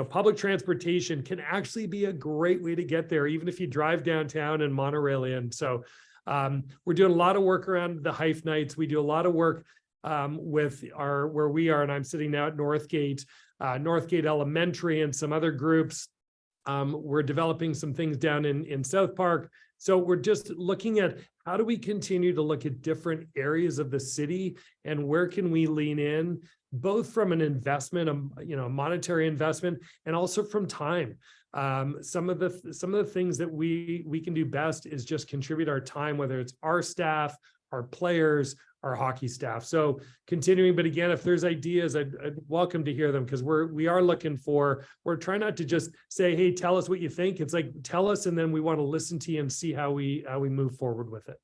public transportation can actually be a great way to get there, even if you drive downtown and monorail in. So we're doing a lot of work around the Hive Nights. We do a lot of work with where we are, and I'm sitting now at Northgate Elementary and some other groups. We're developing some things down in South Park. So we're just looking at how do we continue to look at different areas of the city and where can we lean in, both from an investment, a monetary investment, and also from time. Some of the things that we can do best is just contribute our time, whether it's our staff, our players, our hockey staff. So continuing, but again, if there's ideas, I'd welcome to hear them, because we are looking for, we're trying not to just say, hey, tell us what you think. It's like, tell us, and then we want to listen to you and see how we move forward with it.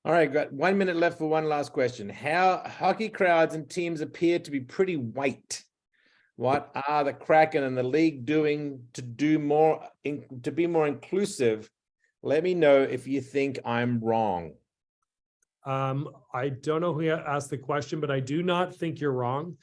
All right, got 1 minute left for one last question. How hockey crowds and teams appear to be pretty white. What are the Kraken and the league doing to be more inclusive? Let me know if you think I'm wrong. I don't know who asked the question, but I do not think you're wrong.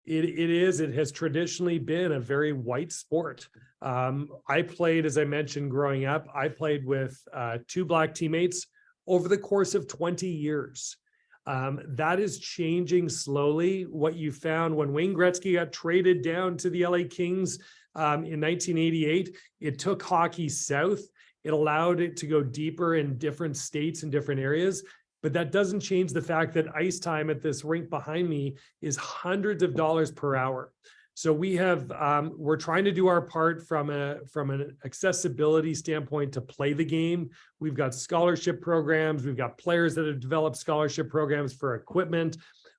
It has traditionally been a very white sport. I played, as I mentioned, growing up, I played with 2 Black teammates over the course of 20 years. That is changing slowly. What you found when Wayne Gretzky got traded down to the LA Kings in 1988, it took hockey south. It allowed it to go deeper in different states and different areas, but that doesn't change the fact that ice time at this rink behind me is hundreds of dollars per hour. So we're trying to do our part from an accessibility standpoint to play the game. We've got scholarship programs. We've got players that have developed scholarship programs for equipment.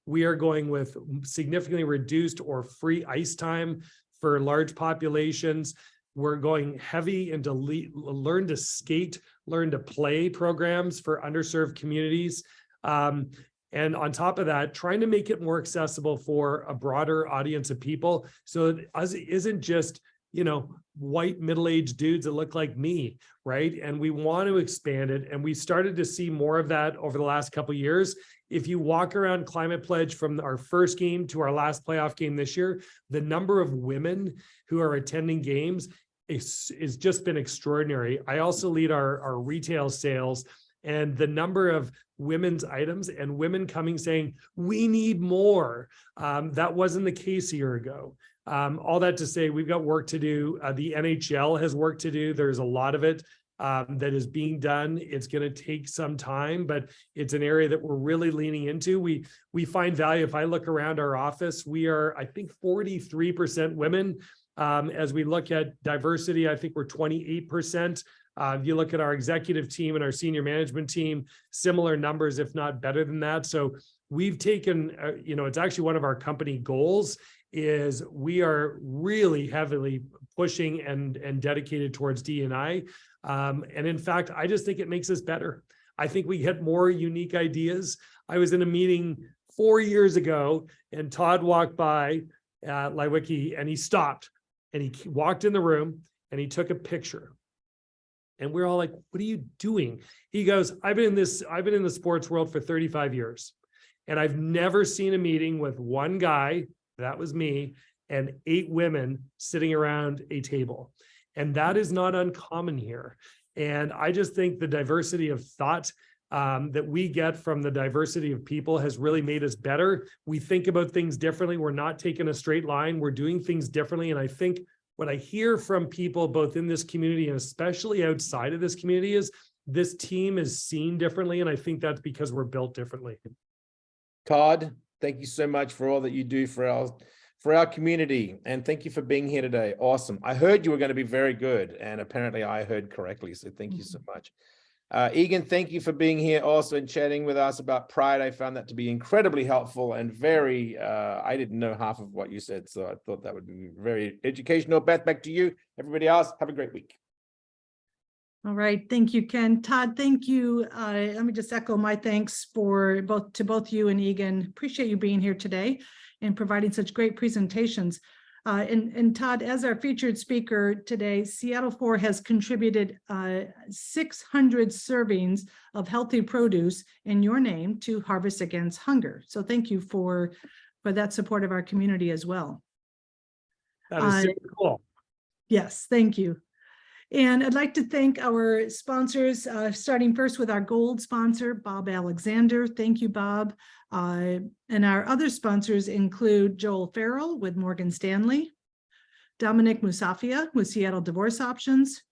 We are going with significantly reduced or free ice time for large populations. We're going heavy into learn to skate, learn to play programs for underserved communities. And on top of that, trying to make it more accessible for a broader audience of people. So it isn't just, you know, white middle-aged dudes that look like me, right? And we want to expand it. And we started to see more of that over the last couple of years. If you walk around Climate Pledge from our first game to our last playoff game this year, the number of women who are attending games is just been extraordinary. I also lead our retail sales, and the number of women's items and women coming saying, we need more. That wasn't the case a year ago. All that to say, we've got work to do. The NHL has work to do. There's a lot of it that is being done. It's going to take some time, but it's an area that we're really leaning into. We find value. If I look around our office, we are, I think, 43% women. As we look at diversity, I think we're 28%. If you look at our executive team and our senior management team, similar numbers, if not better than that. So we've taken, you know, it's actually one of our company goals is we are really heavily pushing and dedicated towards D&I. And in fact, I just think it makes us better. I think we get more unique ideas. I was in a meeting 4 years ago and Todd walked by Lywicki and he stopped and he walked in the room and he took a picture. And we're all like, what are you doing? He goes, I've been in the sports world for 35 years. And I've never seen a meeting with one guy, that was me, and 8 women sitting around a table. And that is not uncommon here. And I just think the diversity of thought that we get from the diversity of people has really made us better. We think about things differently. We're not taking a straight line. We're doing things differently. And I think what I hear from people both in this community and especially outside of this community is this team is seen differently. And I think that's because we're built differently. Todd, thank you so much for all that you do for our community. And thank you for being here today. Awesome. I heard you were going to be very good. And apparently I heard correctly. So thank you so much. Egan, thank you for being here also and chatting with us about Pride. I found that to be incredibly helpful and very, I didn't know half of what you said. So I thought that would be very educational. Beth, back to you. Everybody else, have a great week. All right. Thank you, Ken. Todd, thank you. Let me just echo my thanks to both you and Egan. Appreciate you being here today and providing such great presentations. And Todd, as our featured speaker today, Seattle 4 has contributed 600 servings of healthy produce in your name to Harvest Against Hunger. So thank you for that support of our community as well. That is super cool. Yes, thank you. And I'd like to thank our sponsors, starting first with our gold sponsor, Bob Alexander. Thank you, Bob. And our other sponsors include Joel Farrell with Morgan Stanley, Dominic Musafia with Seattle Divorce Options,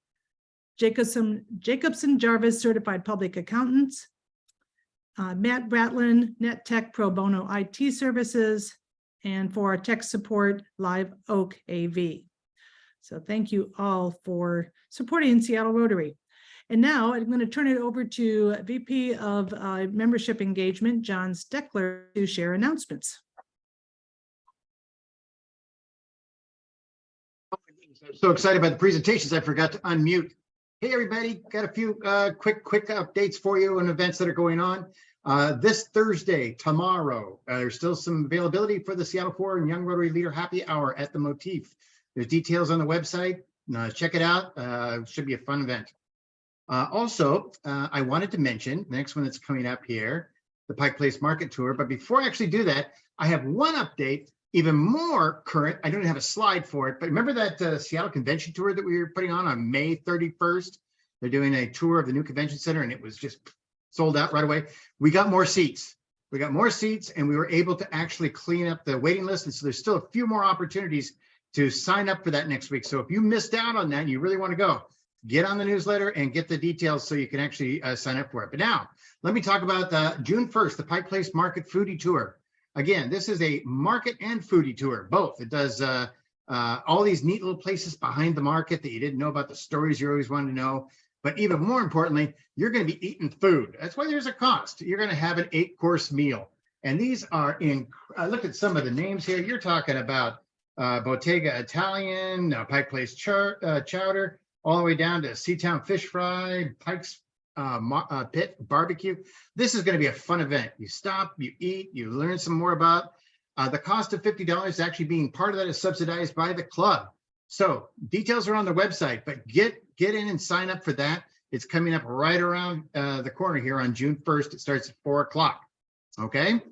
Jacobson Jarvis Certified Public Accountants, Matt Bratlin, NetTech Pro Bono IT Services, and for our tech support, Live Oak AV. So thank you all for supporting Seattle Rotary. And now I'm going to turn it over to VP of Membership Engagement, John Steckler, to share announcements. Oh my goodness, I'm so excited about the presentations, I forgot to unmute. Hey, everybody, got a few quick updates for you on events that are going on. This Thursday, tomorrow, there's still some availability for the Seattle 4 and Young Rotary Leader Happy Hour at the Motif. There's details on the website. Check it out. It should be a fun event. Also, I wanted to mention the next one that's coming up here, the Pike Place Market Tour. But before I actually do that, I have one update, even more current. I don't have a slide for it, but remember that Seattle Convention Tour that we were putting on May 31st? They're doing a tour of the new convention center and it was just sold out right away. We got more seats. We got more seats and we were able to actually clean up the waiting list. And so there's still a few more opportunities to sign up for that next week. So if you missed out on that and you really want to go, get on the newsletter and get the details so you can actually sign up for it. But now let me talk about June 1st, the Pike Place Market Foodie Tour. Again, this is a market and foodie tour, both. It does all these neat little places behind the market that you didn't know about, the stories you always wanted to know. But even more importantly, you're going to be eating food. That's why there's a cost. You're going to have an 8-course meal. And these are I looked at some of the names here. You're talking about Bottega Italian, Pike Place Chowder, all the way down to Seatown Fish Fry, Pike's Pit Barbecue. This is going to be a fun event. You stop, you eat, you learn some more about. The cost of $50 actually being part of that is subsidized by the club. So details are on the website, but get in and sign up for that. It's coming up right around the corner here on June 1st. It starts at 4 o'clock. Okay.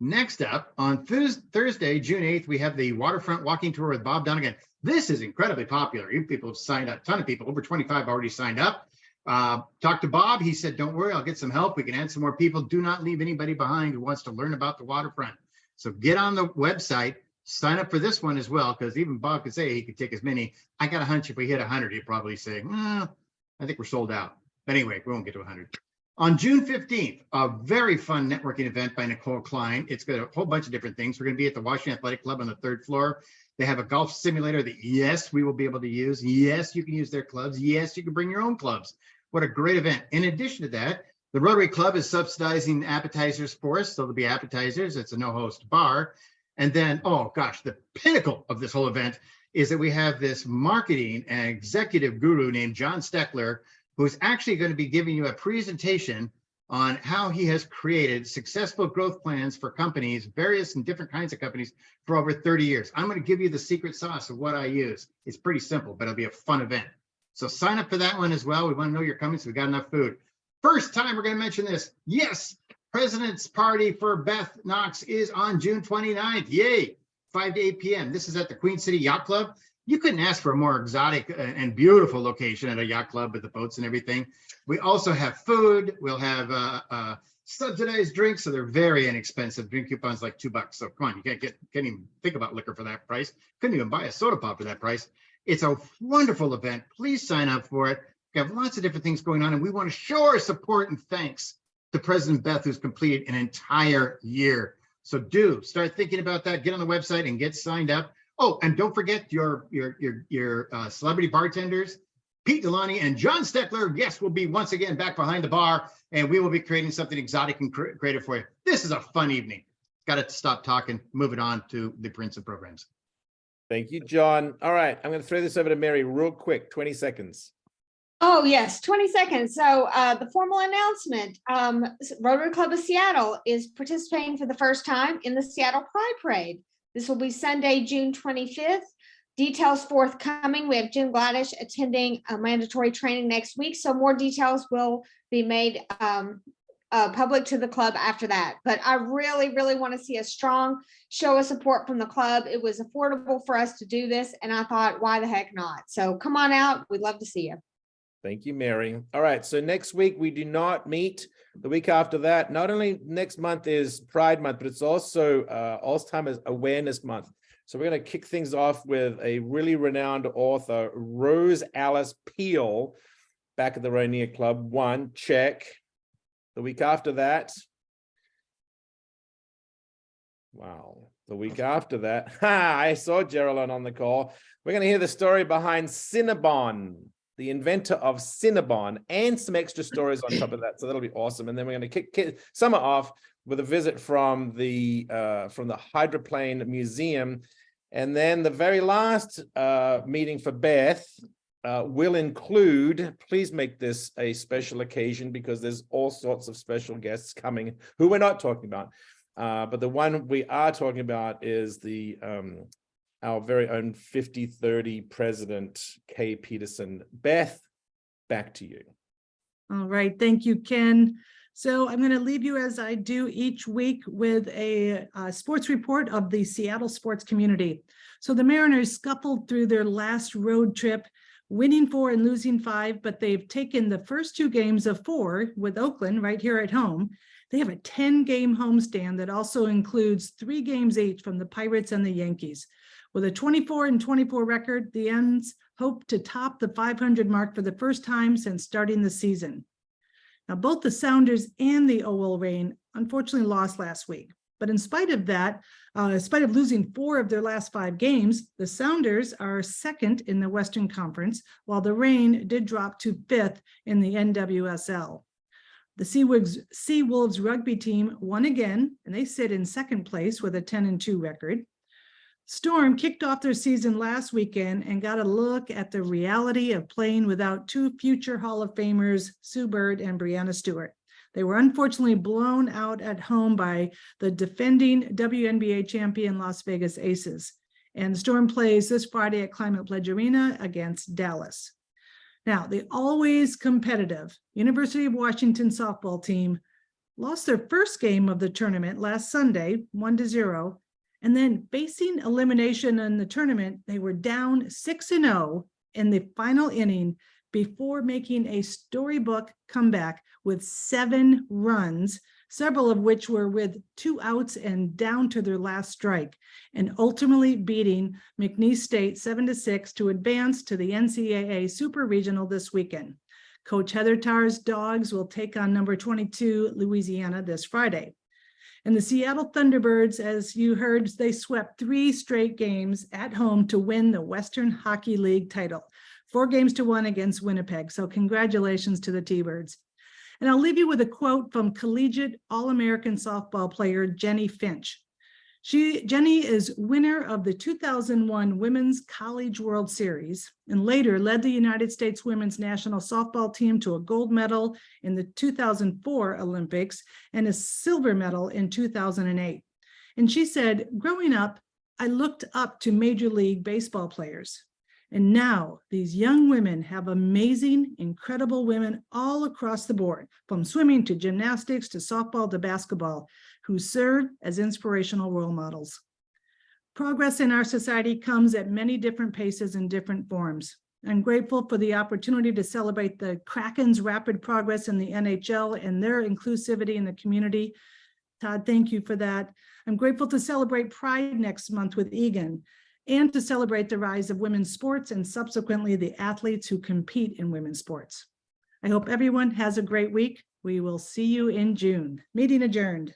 Next up on Thursday, June 8th, we have the Waterfront Walking Tour with Bob Donegan. This is incredibly popular. You people have signed up, a ton of people, over 25 already signed up. Talked to Bob. He said, don't worry, I'll get some help. We can add some more people. Do not leave anybody behind who wants to learn about the waterfront. So get on the website, sign up for this one as well, because even Bob could say he could take as many. I got a hunch if we hit 100, he'd probably say, I think we're sold out. But anyway, we won't get to 100. On June 15th, a very fun networking event by Nicole Klein. It's got a whole bunch of different things. We're going to be at the Washington Athletic Club on the 3rd floor. They have a golf simulator that, yes, we will be able to use. Yes, you can use their clubs. Yes, you can bring your own clubs. What a great event. In addition to that, the Rotary Club is subsidizing appetizers for us. So there'll be appetizers. It's a no-host bar. And then, oh gosh, the pinnacle of this whole event is that we have this marketing and executive guru named John Steckler, who's actually going to be giving you a presentation on how he has created successful growth plans for companies, various and different kinds of companies, for over 30 years. I'm going to give you the secret sauce of what I use. It's pretty simple, but it'll be a fun event. So sign up for that one as well. We want to know you're coming, so we got enough food. First time we're going to mention this. Yes, President's Party for Beth Knox is on June 29th. Yay, 5 to 8 p.m. This is at the Queen City Yacht Club. You couldn't ask for a more exotic and beautiful location at a yacht club with the boats and everything. We also have food. We'll have subsidized drinks, so they're very inexpensive. Drink coupons like $2. So come on, you can't even think about liquor for that price. Couldn't even buy a soda pop for that price. It's a wonderful event. Please sign up for it. We have lots of different things going on, and we want to show our support and thanks to President Beth, who's completed an entire year. So do start thinking about that. Get on the website and get signed up. Oh, and don't forget your celebrity bartenders, Pete Delaney and John Steckler. Yes, will be once again back behind the bar, and we will be creating something exotic and creative for you. This is a fun evening. Got to stop talking, move it on to the Prince of Programs. Thank you, John. All right, I'm going to throw this over to Mary real quick, 20 seconds. Oh, yes, 20 seconds. So the formal announcement, Rotary Club of Seattle is participating for the first time in the Seattle Pride Parade. This will be Sunday, June 25th. Details forthcoming. We have Jim Gladish attending a mandatory training next week. So more details will be made public to the club after that. But I really, really want to see a strong show of support from the club. It was affordable for us to do this, and I thought, why the heck not? So come on out. We'd love to see you. Thank you, Mary. All right, so next week we do not meet. The week after that, not only next month is Pride Month, but it's also Alzheimer's Awareness Month. So we're going to kick things off with a really renowned author, Rose Alice Peel, back at the Rainier Club. 1, check. The week after that, wow. The week after that, I saw Geraldine on the call. We're going to hear the story behind Cinnabon, the inventor of Cinnabon, and some extra stories on top of that. So that'll be awesome. And then we're going to kick summer off with a visit from the Hydroplane Museum. And then the very last meeting for Beth will include, please make this a special occasion because there's all sorts of special guests coming who we're not talking about. But the one we are talking about is our very own 50/30 president, Kay Peterson. Beth, back to you. All right, thank you, Ken. So I'm going to leave you, as I do each week, with a sports report of the Seattle sports community. So the Mariners scuffled through their last road trip, winning 4 and losing 5, but they've taken the first 2 games of 4 with Oakland right here at home. They have a 10-game homestand that also includes 3 games each from the Pirates and the Yankees. With a 24-24 record, the Ends hope to top the 500 mark for the first time since starting the season. Now, both the Sounders and the OL Reign unfortunately lost last week. But in spite of that, in spite of losing 4 of their last 5 games, the Sounders are second in the Western Conference, while the Reign did drop to 5th in the NWSL. The Sea Wolves rugby team won again, and they sit in second place with a 10-2 record. Storm kicked off their season last weekend and got a look at the reality of playing without two future Hall of Famers, Sue Bird and Brianna Stewart. They were unfortunately blown out at home by the defending WNBA champion Las Vegas Aces. And the Storm plays this Friday at Climate Pledge Arena against Dallas. Now, the always competitive University of Washington softball team lost their first game of the tournament last Sunday, 1-0. And then facing elimination in the tournament, they were down 6-0 in the final inning before making a storybook comeback with 7 runs, several of which were with 2 outs and down to their last strike, and ultimately beating McNeese State 7-6 to advance to the NCAA Super Regional this weekend. Coach Heather Tarr's Dogs will take on number 22 Louisiana this Friday. And the Seattle Thunderbirds, as you heard, they swept 3 straight games at home to win the Western Hockey League title, 4-1 against Winnipeg. So congratulations to the T-Birds. And I'll leave you with a quote from collegiate All-American softball player Jenny Finch. Jenny is winner of the 2001 Women's College World Series and later led the United States women's national softball team to a gold medal in the 2004 Olympics and a silver medal in 2008. And she said, growing up, I looked up to Major League Baseball players. And now these young women have amazing, incredible women all across the board, from swimming to gymnastics to softball to basketball, who serve as inspirational role models. Progress in our society comes at many different paces and different forms. I'm grateful for the opportunity to celebrate the Kraken's rapid progress in the NHL and their inclusivity in the community. Todd, thank you for that. I'm grateful to celebrate Pride next month with Egan, and to celebrate the rise of women's sports and subsequently the athletes who compete in women's sports. I hope everyone has a great week. We will see you in June. Meeting adjourned.